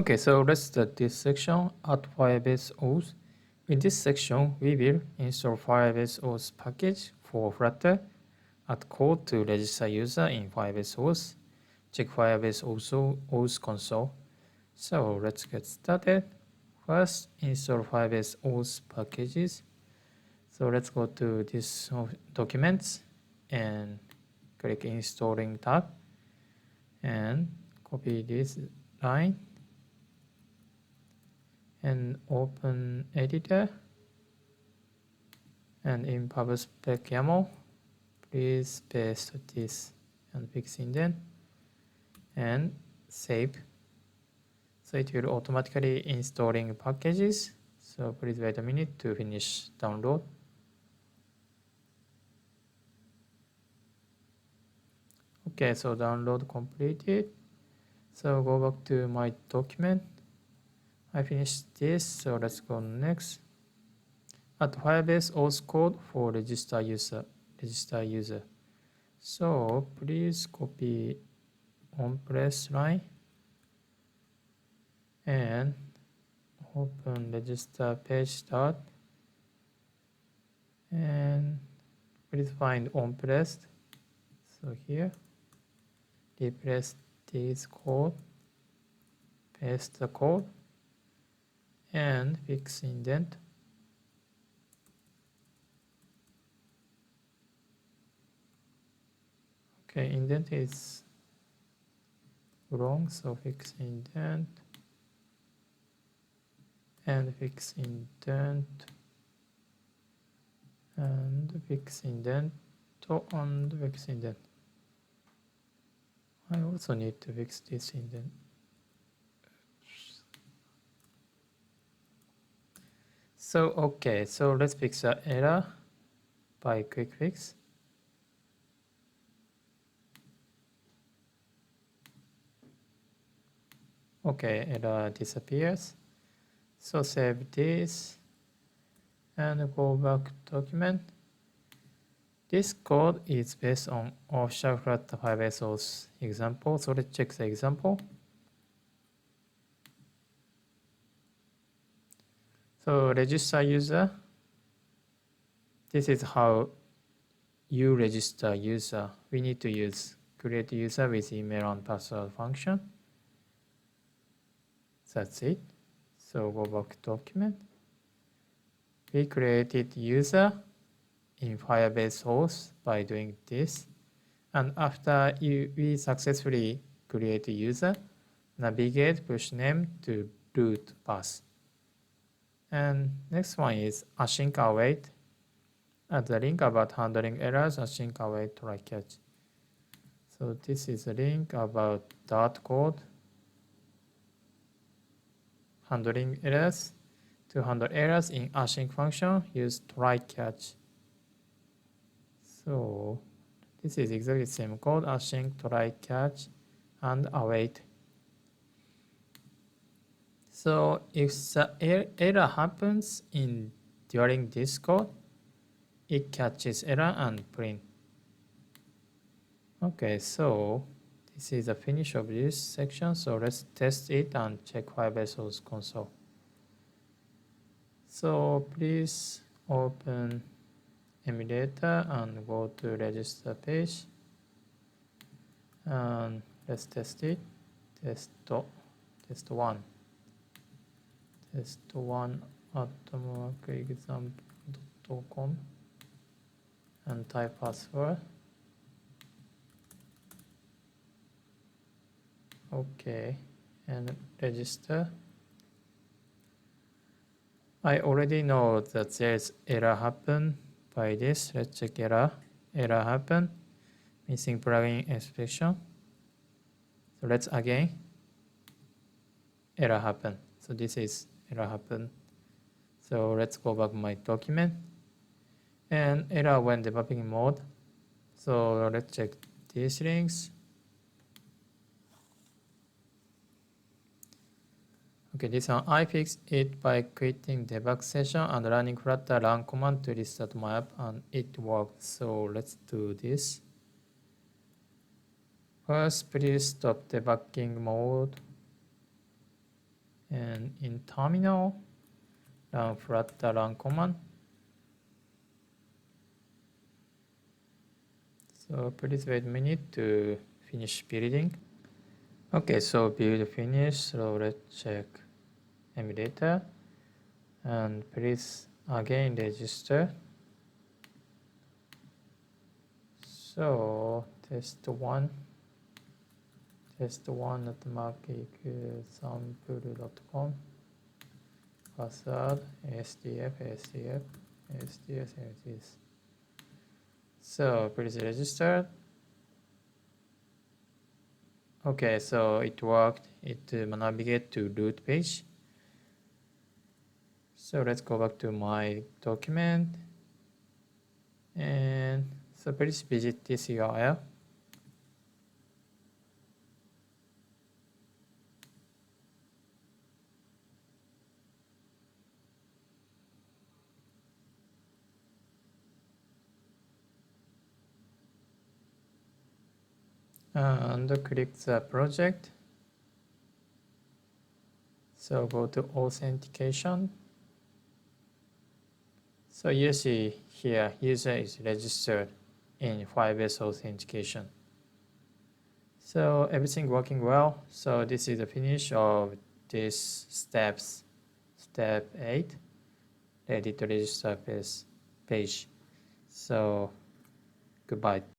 Okay, so let's start this section at Firebase Auth. In this section, we will install Firebase Auth package for Flutter, add code to register user in Firebase Auth, check Firebase Auth console. So let's get started. First, install Firebase Auth packages. So let's go to this documents and click installing tab and copy this line and open editor, and in PubSpec YAML, please paste this and fix indent and save. So it will automatically installing packages. So please wait a minute to finish download. Okay, so download completed. So go back to my document. I finished this, so let's go next. Add Firebase Auth code for register user. So please copy on-press line and open register page start, and please find on-pressed. So here, replace this code, paste the code, and fix indent. Okay, indent is wrong, so fix indent and fix indent and fix indent and fix indent. I also need to fix this indent. So okay, so let's fix the error by quick fix. Okay, error disappears. So save this and go back to document. This code is based on official Flutter Firebase Auth example. So let's check the example. So register user. This is how you register user. We need to use create user with email and password function. That's it. So go back to document. We created user in Firebase Auth by doing this. And after we successfully create a user, navigate push name to root path. And next one is async await. Add the link about handling errors, async await try catch. So this is a link about Dart code. Handling errors. To handle errors in async function, use try catch. So this is exactly the same code, async try catch and await. So if the error happens during this code, it catches error and print. Okay, so this is the finish of this section. So let's test it and check Firebase Auth console. So please open emulator and go to register page. And let's test it. Test one @example.com and type password. Okay, and register. I already know that there's error happen by this. Let's check error. Error happen. Missing plugin expression. So let's again. Error happen. So this is error happen. So let's go back to my document. And error when debugging mode. So let's check these links. Okay, this one, I fixed it by creating debug session and running Flutter run command to restart my app, and it worked. So let's do this. First, please stop debugging mode. in terminal, run flutter run command. So please wait a minute to finish building. Okay, so build finished. So let's check emulator, and please again register. So test one at sample.com, password SDF. So please register. Okay, so it worked. It navigate to root page. So let's go back to my document, and so please visit this URL. And click the project. So go to authentication. So you see here, user is registered in Firebase authentication. So everything working well. So this is the finish of this steps, step 8, ready to register page. So goodbye.